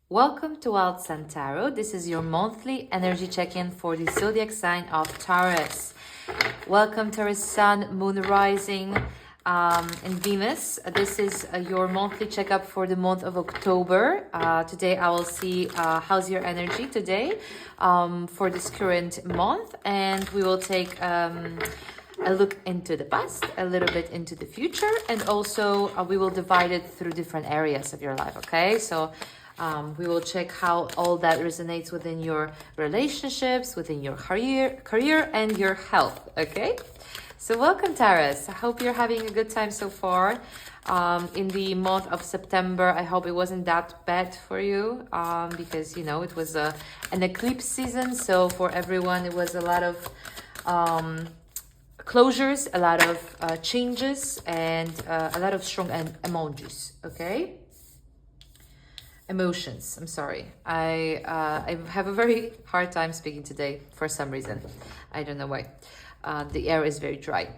Welcome to Wild Sun Tarot. This is your monthly energy check-in for the zodiac sign of Taurus. Welcome Taurus Sun, Moon Rising, and Venus. This is your monthly checkup for the month of October. Today I will see how's your energy today for this current month, and we will take a look into the past, a little bit into the future, and also we will divide it through different areas of your life, okay? So we will check how all that resonates within your relationships, within your career and your health, okay? So welcome, Taurus. I hope you're having a good time so far. In the month of September, I hope it wasn't that bad for you because, you know, it was an eclipse season. So for everyone, it was a lot of closures, a lot of changes, and a lot of strong emojis, okay? Emotions. I'm sorry. I have a very hard time speaking today for some reason. I don't know why. The air is very dry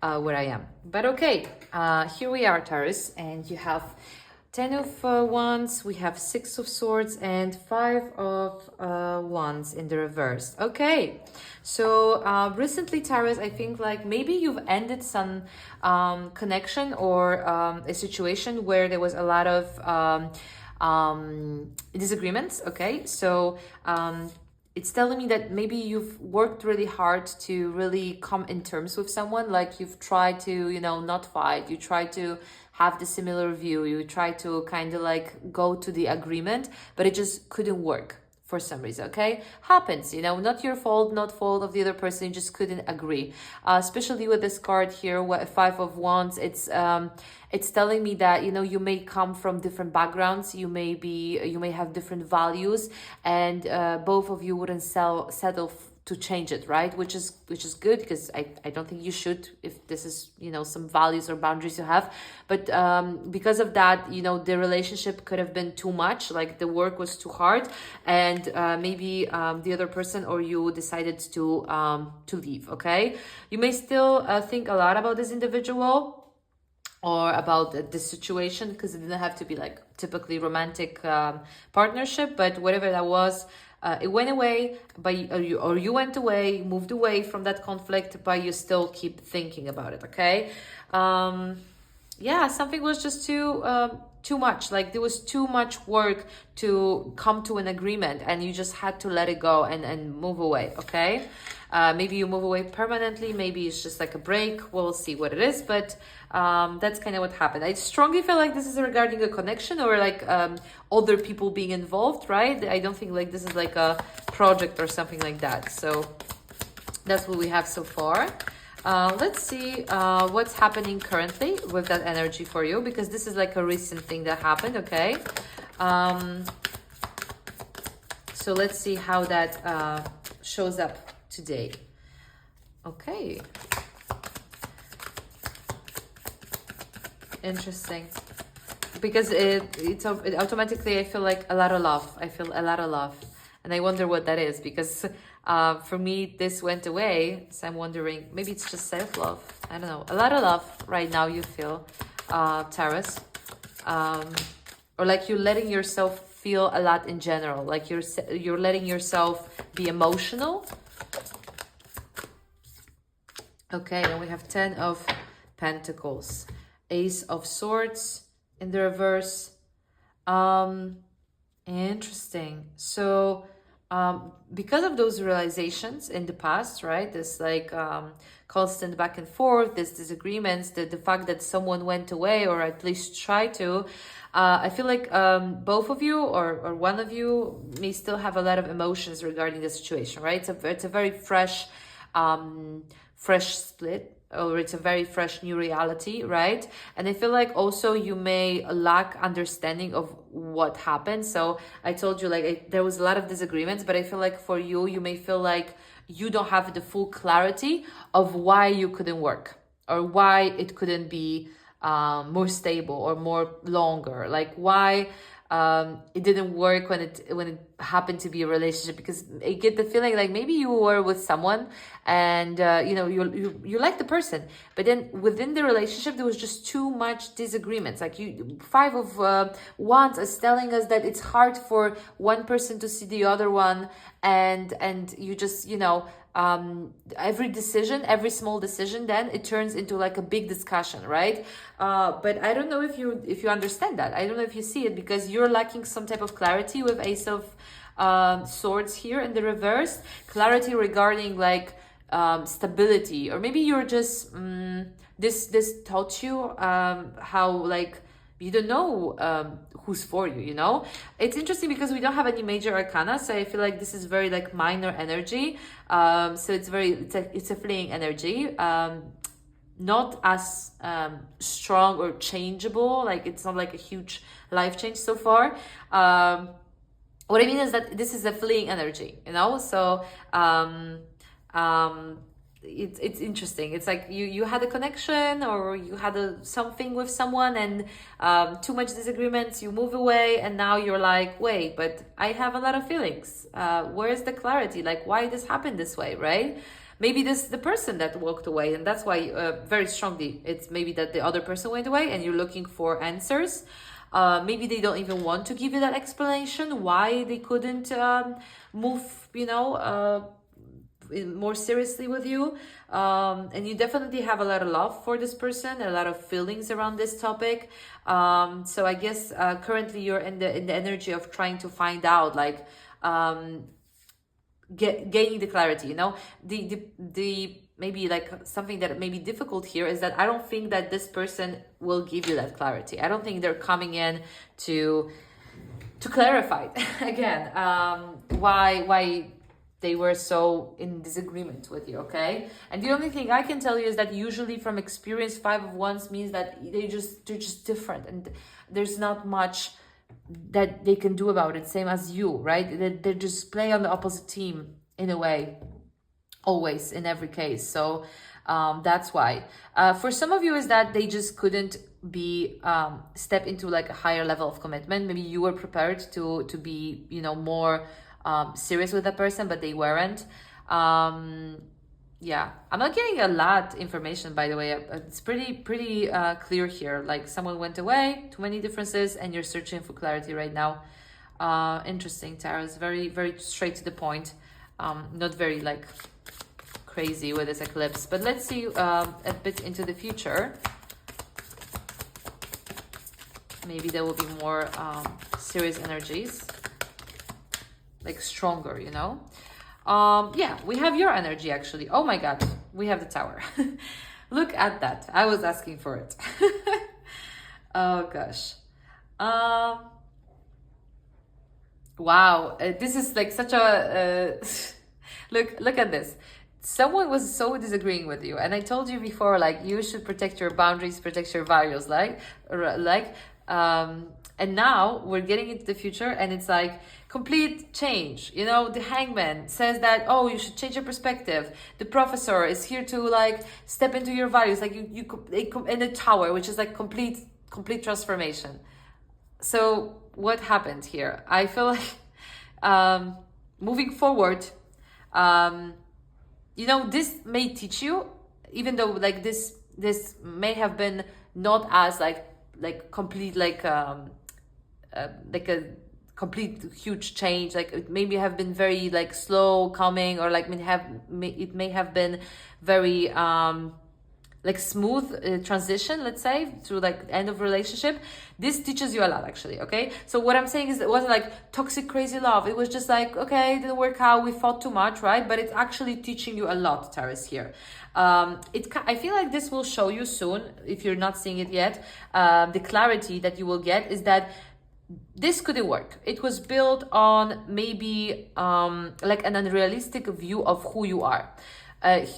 where I am. But okay, here we are, Taurus, and you have 10 of Wands, we have 6 of Swords, and 5 of Wands in the reverse. Okay, so recently, Taurus, I think like maybe you've ended some connection or a situation where there was a lot of disagreements. Okay, so it's telling me that maybe you've worked really hard to really come in terms with someone. Like you've tried to, you know, not fight, you try to have the similar view, you try to kind of like go to the agreement, but it just couldn't work for some reason. Okay, happens, you know, not your fault, not fault of the other person, you just couldn't agree. Especially with this card here, 5 of Wands, it's telling me that, you know, you may come from different backgrounds, you may have different values, and both of you wouldn't settle to change it, right? Which is good, because I don't think you should, if this is, you know, some values or boundaries you have. But because of that, you know, the relationship could have been too much, like the work was too hard, and maybe the other person or you decided to leave. Okay, you may still think a lot about this individual or about the situation, because it didn't have to be like typically romantic partnership, but whatever that was, it went away, but you went away, moved away from that conflict, but you still keep thinking about it. Okay, yeah, something was just too much. Like there was too much work to come to an agreement, and you just had to let it go and move away. Okay, maybe you move away permanently, maybe it's just like a break, we'll see what it is, but that's kind of what happened. I strongly feel like this is regarding a connection or like other people being involved, right? I don't think like this is like a project or something like that. So that's what we have so far. Let's see what's happening currently with that energy for you, because this is like a recent thing that happened. Okay, so let's see how that shows up today. Okay, interesting, because it automatically, I feel like a lot of love. I feel a lot of love, and I wonder what that is, because for me this went away, so I'm wondering maybe it's just self-love. I don't know, a lot of love right now you feel, Taurus, or like you're letting yourself feel a lot in general, like you're letting yourself be emotional. Okay, and we have 10 of Pentacles, Ace of Swords in the reverse. Interesting. So because of those realizations in the past, right, this like constant back and forth, this disagreements, the fact that someone went away or at least tried to, I feel like both of you or one of you may still have a lot of emotions regarding the situation, right? It's a very fresh split, or it's a very fresh new reality, right? And I feel like also you may lack understanding of what happened. So I told you like there was a lot of disagreements, but I feel like for you, you may feel like you don't have the full clarity of why you couldn't work, or why it couldn't be more stable or more longer. Like why it didn't work when it happened to be a relationship, because I get the feeling like maybe you were with someone and you like the person, but then within the relationship there was just too much disagreements. Like you, five of wands is telling us that it's hard for one person to see the other one, and you just every decision, every small decision, then it turns into like a big discussion, right? But I don't know if you understand that. I don't know if you see it, because you're lacking some type of clarity with Ace of Swords here in the reverse. Clarity regarding like stability, or maybe you're just this taught you how like you don't know who's for you, It's interesting because we don't have any major arcana, so I feel like this is very like minor energy. So it's a fleeing energy, not as strong or changeable. Like it's not like a huge life change so far. What I mean is that this is a fleeing energy, so it's interesting. It's like you had a connection, or you had something with someone, and too much disagreements, you move away, and now you're like, wait, but I have a lot of feelings. Where's the clarity? Like, why this happened this way, right? Maybe this is the person that walked away, and that's why very strongly it's maybe that the other person went away and you're looking for answers. Maybe they don't even want to give you that explanation why they couldn't move more seriously with you, and you definitely have a lot of love for this person, a lot of feelings around this topic. So I guess currently you're in the energy of trying to find out, like gaining the clarity. The maybe like something that may be difficult here is that I don't think that this person will give you that clarity. I don't think they're coming in to clarify again why they were so in disagreement with you, okay? And the only thing I can tell you is that usually from experience, 5 of Wands means that they're just different, and there's not much that they can do about it, same as you, right? They just play on the opposite team in a way, always, in every case. So that's why. For some of you is that they just couldn't be step into like a higher level of commitment. Maybe you were prepared to be more serious with that person, but they weren't. Yeah, I'm not getting a lot information, by the way. It's pretty clear here. Like someone went away, too many differences, and you're searching for clarity right now. Interesting, Taurus. Very straight to the point. Not very like crazy with this eclipse, but let's see a bit into the future. Maybe there will be more serious energies, like stronger, yeah, we have your energy actually. Oh my god, we have the Tower. Look at that. I was asking for it. Oh gosh. Wow, this is like such a look at this. Someone was so disagreeing with you, and I told you before, like you should protect your boundaries, protect your values, and now we're getting into the future, and it's like complete change. The Hangman says that, oh, you should change your perspective. The Professor is here to like step into your values, like in the Tower, which is like complete transformation. So what happened here? I feel like moving forward, this may teach you, even though like this may have been not as like complete like a complete huge change. Like it maybe have been very like slow coming, or like it may have been very like smooth transition, let's say, through like end of relationship. This teaches you a lot actually, okay? So what I'm saying is it wasn't like toxic crazy love. It was just like, okay, it didn't work out, we fought too much, right? But it's actually teaching you a lot, Taurus, here. I feel like this will show you soon, if you're not seeing it yet. The clarity that you will get is that this couldn't work. It was built on maybe like an unrealistic view of who you are.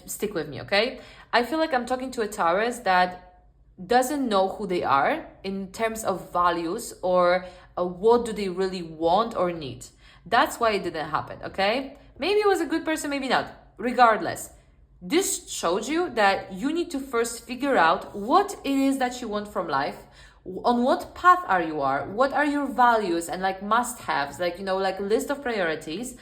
Stick with me, okay? I feel like I'm talking to a Taurus that doesn't know who they are in terms of values, or what do they really want or need. That's why it didn't happen, okay? Maybe it was a good person, maybe not. Regardless, this showed you that you need to first figure out what it is that you want from life, on what path are you are, what are your values and like must-haves, like, you know, like a list of priorities.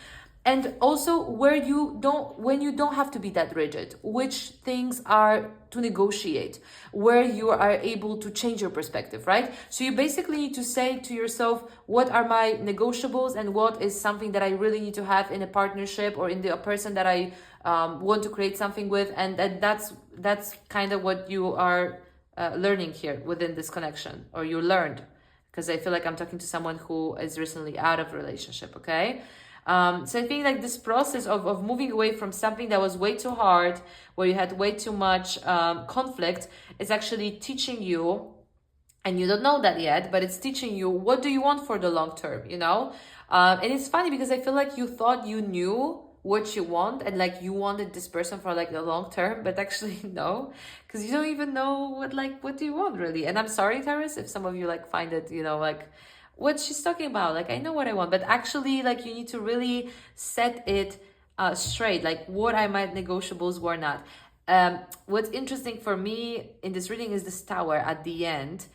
And also where you don't, when you don't have to be that rigid, which things are to negotiate, where you are able to change your perspective, right? So you basically need to say to yourself, what are my negotiables and what is something that I really need to have in a partnership or in the person that I want to create something with. And that's kind of what you are learning here within this connection, or you learned, because I feel like I'm talking to someone who is recently out of a relationship, okay? So I think like this process of moving away from something that was way too hard, where you had way too much conflict, is actually teaching you, and you don't know that yet, but it's teaching you, what do you want for the long term, you know? And it's funny because I feel like you thought you knew what you want and like you wanted this person for like the long term, but actually no, because you don't even know what do you want really. And I'm sorry, Taurus, if some of you like find it, you know, like what she's talking about, like I know what I want, but actually like you need to really set it straight, like what are my negotiables, what not. What's interesting for me in this reading is this tower at the end,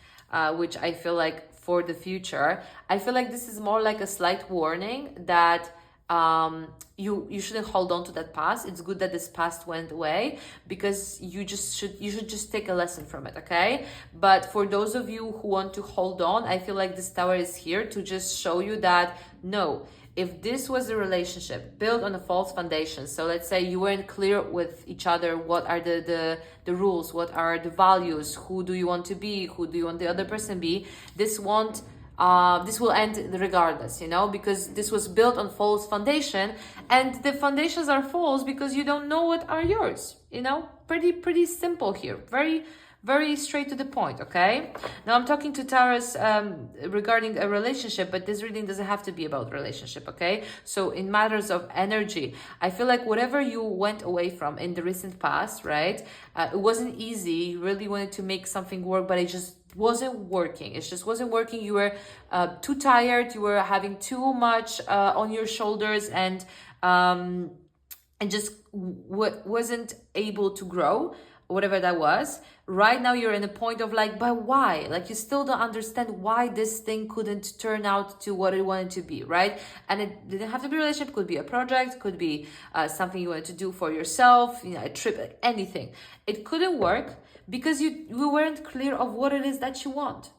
which I feel like for the future, I feel like this is more like a slight warning that you shouldn't hold on to that past. It's good that this past went away, because you should just take a lesson from it, okay? But for those of you who want to hold on, I feel like this tower is here to just show you that no, if this was a relationship built on a false foundation, so let's say you weren't clear with each other, what are the rules, what are the values, who do you want to be, who do you want the other person be, this will end regardless, you know, because this was built on false foundation, and the foundations are false because you don't know what are yours, you know. Pretty simple here, very straight to the point, okay? Now I'm talking to Taurus regarding a relationship, but this reading doesn't have to be about relationship, okay? So in matters of energy, I feel like whatever you went away from in the recent past, right? It wasn't easy. You really wanted to make something work, but it just wasn't working. It just wasn't working. You were too tired. You were having too much on your shoulders, and just wasn't able to grow, whatever that was. Right now you're in a point of like, but why? Like you still don't understand why this thing couldn't turn out to what it wanted to be, right? And it didn't have to be a relationship, could be a project, could be something you wanted to do for yourself, you know, a trip, anything. It couldn't work because you weren't clear of what it is that you want.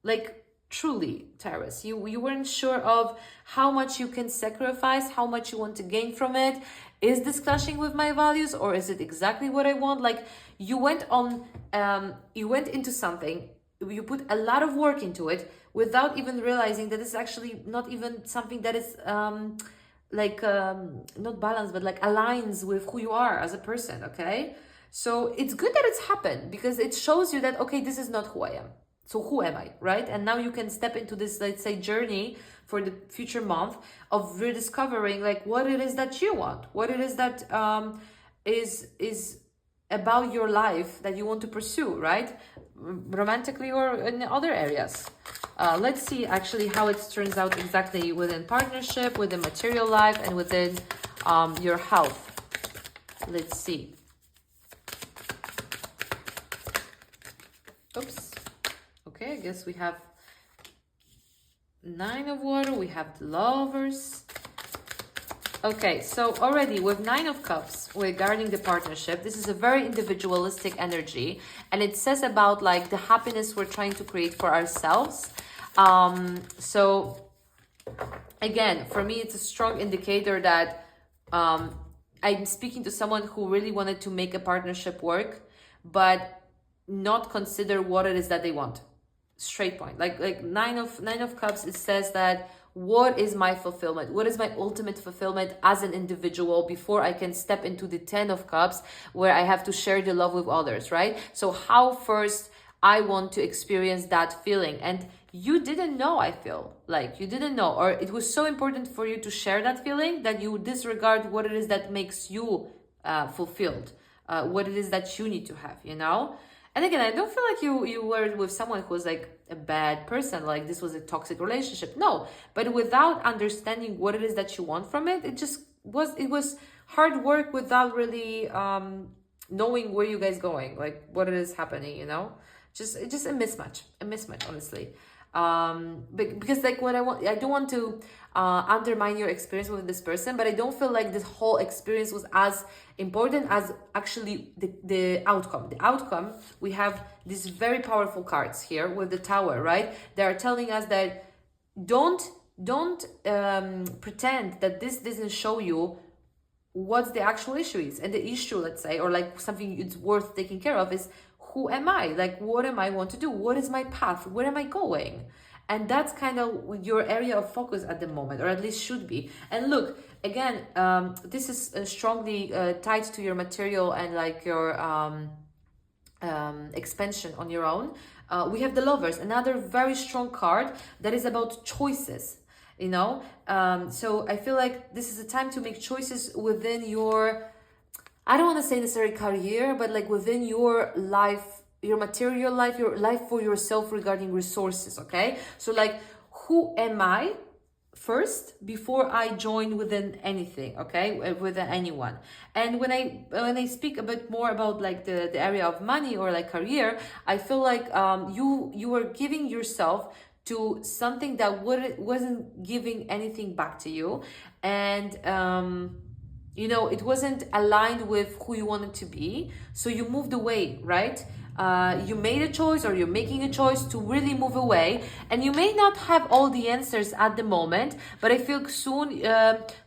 Like truly, Taurus, you weren't sure of how much you can sacrifice, how much you want to gain from it. Is this clashing with my values, or is it exactly what I want? Like you went into something, you put a lot of work into it without even realizing that it's actually not even something that is not balanced, but like aligns with who you are as a person, okay? So it's good that it's happened, because it shows you that, okay, this is not who I am. So who am I, right? And now you can step into this, let's say, journey for the future month of rediscovering like what it is that you want, what it is that is about your life that you want to pursue, right? Romantically or in other areas. Let's see actually how it turns out exactly within partnership, within material life, and within your health. Let's see. Oops. Okay, I guess we have 9 of water, we have the lovers. Okay, so already with 9 of cups regarding the partnership, this is a very individualistic energy, and it says about like the happiness we're trying to create for ourselves. So again, for me, it's a strong indicator that I'm speaking to someone who really wanted to make a partnership work, but not consider what it is that they want. Straight point, like nine of cups, it says that what is my fulfillment, what is my ultimate fulfillment as an individual before I can step into the 10 of cups, where I have to share the love with others, right? So how first I want to experience that feeling, and you didn't know, I feel like you didn't know, or it was so important for you to share that feeling that you disregard what it is that makes you fulfilled, what it is that you need to have, you know. And again, I don't feel like you were with someone who was like a bad person, like this was a toxic relationship. No, but without understanding what it is that you want from it, it was hard work without really knowing where you guys going, like what it is happening, you know. just a mismatch, honestly. But because like what I don't want to undermine your experience with this person, but I don't feel like this whole experience was as important as actually the outcome. The outcome, we have these very powerful cards here with the Tower, right? They are telling us that don't pretend that this doesn't show you what's the actual issue is. And the issue, let's say, or like something it's worth taking care of is, who am I? Like, what am I want to do? What is my path? Where am I going? And that's kind of your area of focus at the moment, or at least should be. And look, again, this is strongly tied to your material and like your expansion on your own. We have the Lovers, another very strong card that is about choices, you know. So I feel like this is a time to make choices within your, I don't want to say necessarily career, but like within your life, your material life, your life for yourself regarding resources, okay? So like, who am I first before I join within anything, okay, within anyone. And when I speak a bit more about like the area of money or like career, I feel like you are giving yourself to something that wasn't giving anything back to you, and you know, it wasn't aligned with who you wanted to be, so you moved away, right? You made a choice, or you're making a choice to really move away, and you may not have all the answers at the moment, but I feel soon,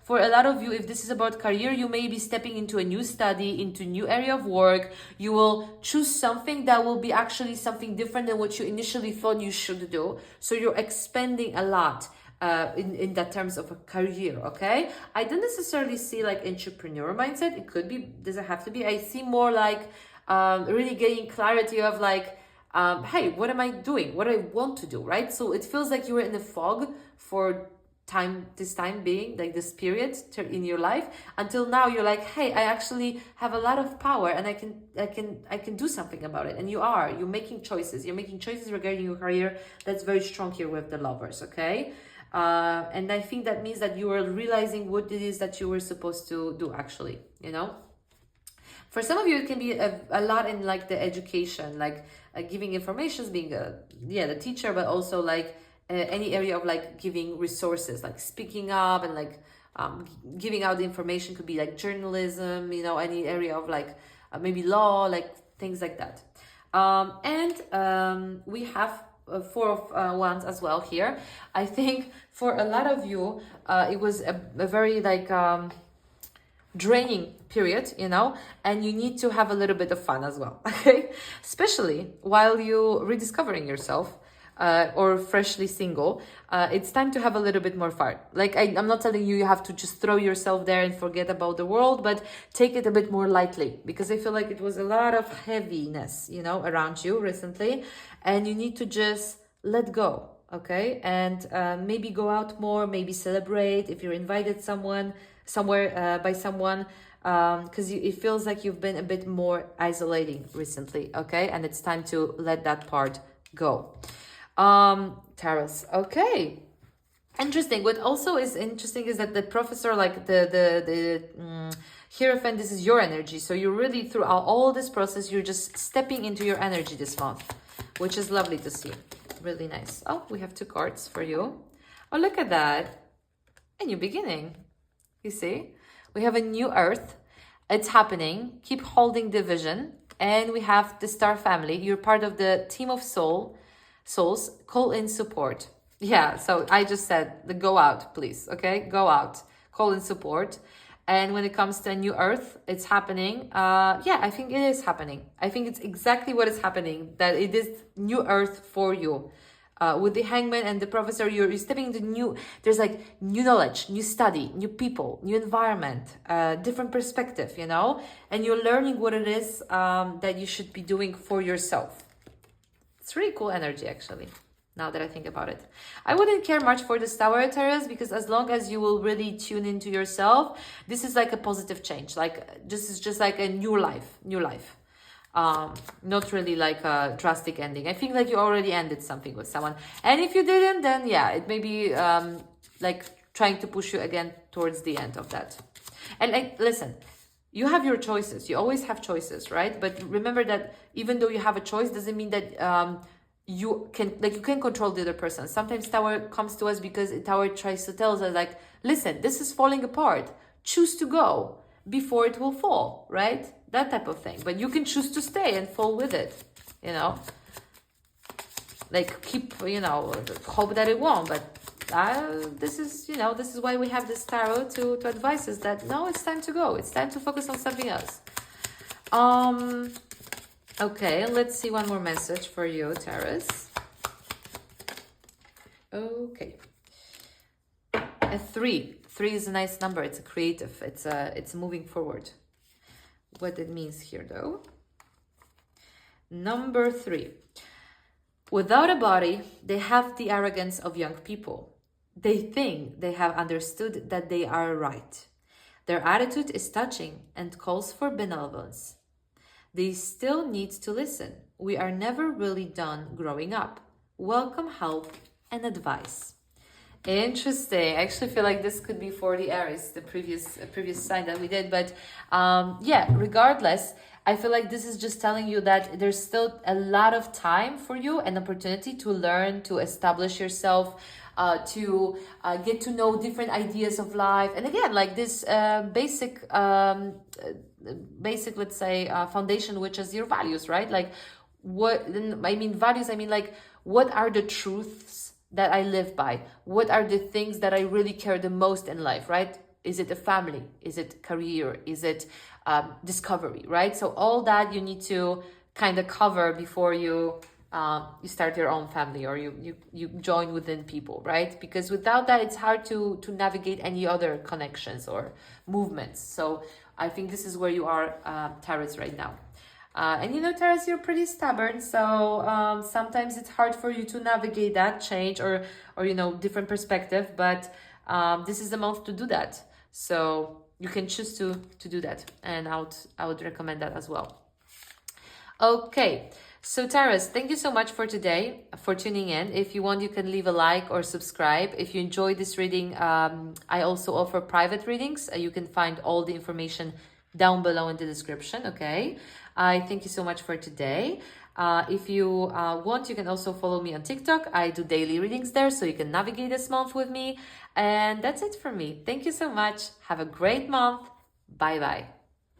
for a lot of you, if this is about career, you may be stepping into a new study, into a new area of work. You will choose something that will be actually something different than what you initially thought you should do, so you're expanding a lot in that terms of a career, okay? I don't necessarily see like entrepreneur mindset. It could be, doesn't have to be. I see more like really getting clarity of like, hey, what am I doing? What I want to do, right? So it feels like you were in a fog for this time being, like this period in your life, until now you're like, hey, I actually have a lot of power, and I can do something about it. And you're making choices. You're making choices regarding your career. That's very strong here with the Lovers, okay? And I think that means that you are realizing what it is that you were supposed to do, actually, you know? For some of you, it can be a lot in like the education, like giving informations, being the teacher, but also like any area of like giving resources, like speaking up and like giving out the information. Could be like journalism, you know, any area of like maybe law, like things like that. And we have Four of Wands as well here. I think for a lot of you, it was a very like draining period, you know, and you need to have a little bit of fun as well, okay? Especially while you rediscovering yourself or freshly single, it's time to have a little bit more fun. Like I'm not telling you have to just throw yourself there and forget about the world, but take it a bit more lightly, because I feel like it was a lot of heaviness, you know, around you recently, and you need to just let go, okay? And maybe go out more, maybe celebrate if you're invited somewhere by someone, because it feels like you've been a bit more isolating recently, okay? And it's time to let that part go. Taurus, okay. Interesting. What also is interesting is that the professor, like the Hierophant, this is your energy. So you're really, throughout all this process, you're just stepping into your energy this month, which is lovely to see. Really nice. Oh, we have 2 cards for you. Oh, look at that. A new beginning. You see? We have a new earth. It's happening. Keep holding the vision. And we have the Star family. You're part of the team of souls. Call in support. Yeah, so I just said the go out, please. Okay? Go out. Call in support. And when it comes to a new earth, it's happening. Yeah, I think it is happening. I think it's exactly what is happening. That it is new earth for you. With the Hangman and the Professor, you're stepping into new, there's like new knowledge, new study, new people, new environment, different perspective, you know, and you're learning what it is that you should be doing for yourself. It's really cool energy, actually, now that I think about it. I wouldn't care much for this Tower, Taurus, because as long as you will really tune into yourself, this is like a positive change. Like, this is just like a new life. Not really like a drastic ending. I think like you already ended something with someone, and if you didn't, then yeah, it may be like trying to push you again towards the end of that. And like, listen, you have your choices. You always have choices, right? But remember that even though you have a choice, doesn't mean that you can control the other person. Sometimes Tower comes to us because Tower tries to tell us like, listen, this is falling apart. Choose to go before it will fall, right? That type of thing. But you can choose to stay and fall with it, you know. Like keep, hope that it won't. But this is why we have this tarot to advise us that no, it's time to go. It's time to focus on something else. Okay, let's see one more message for you, Taurus. Okay. A 3. 3 is a nice number. It's a creative. It's moving forward. What it means here, though. Number 3. Without a body, they have the arrogance of young people. They think they have understood that they are right. Their attitude is touching and calls for benevolence. They still need to listen. We are never really done growing up. Welcome help and advice. Interesting. I actually feel like this could be for the Aries, the previous sign that we did. But yeah, regardless, I feel like this is just telling you that there's still a lot of time for you, an opportunity to learn, to establish yourself, to get to know different ideas of life. And again, like this basic, let's say, foundation, which is your values, right? Like values, like, what are the truths that I live by? What are the things that I really care the most in life, right? Is it a family? Is it career? Is it discovery, right? So all that you need to kind of cover before you start your own family, or you join within people, right? Because without that, it's hard to navigate any other connections or movements. So I think this is where you are, Taurus, right now. And Taurus, you're pretty stubborn, so sometimes it's hard for you to navigate that change or different perspective, but this is the month to do that. So you can choose to do that, and I would recommend that as well. Okay, so Taurus, thank you so much for today, for tuning in. If you want, you can leave a like or subscribe. If you enjoyed this reading, I also offer private readings. You can find all the information down below in the description, okay? I thank you so much for today. If you want, you can also follow me on TikTok. I do daily readings there, so you can navigate this month with me. And that's it for me. Thank you so much. Have a great month. Bye-bye.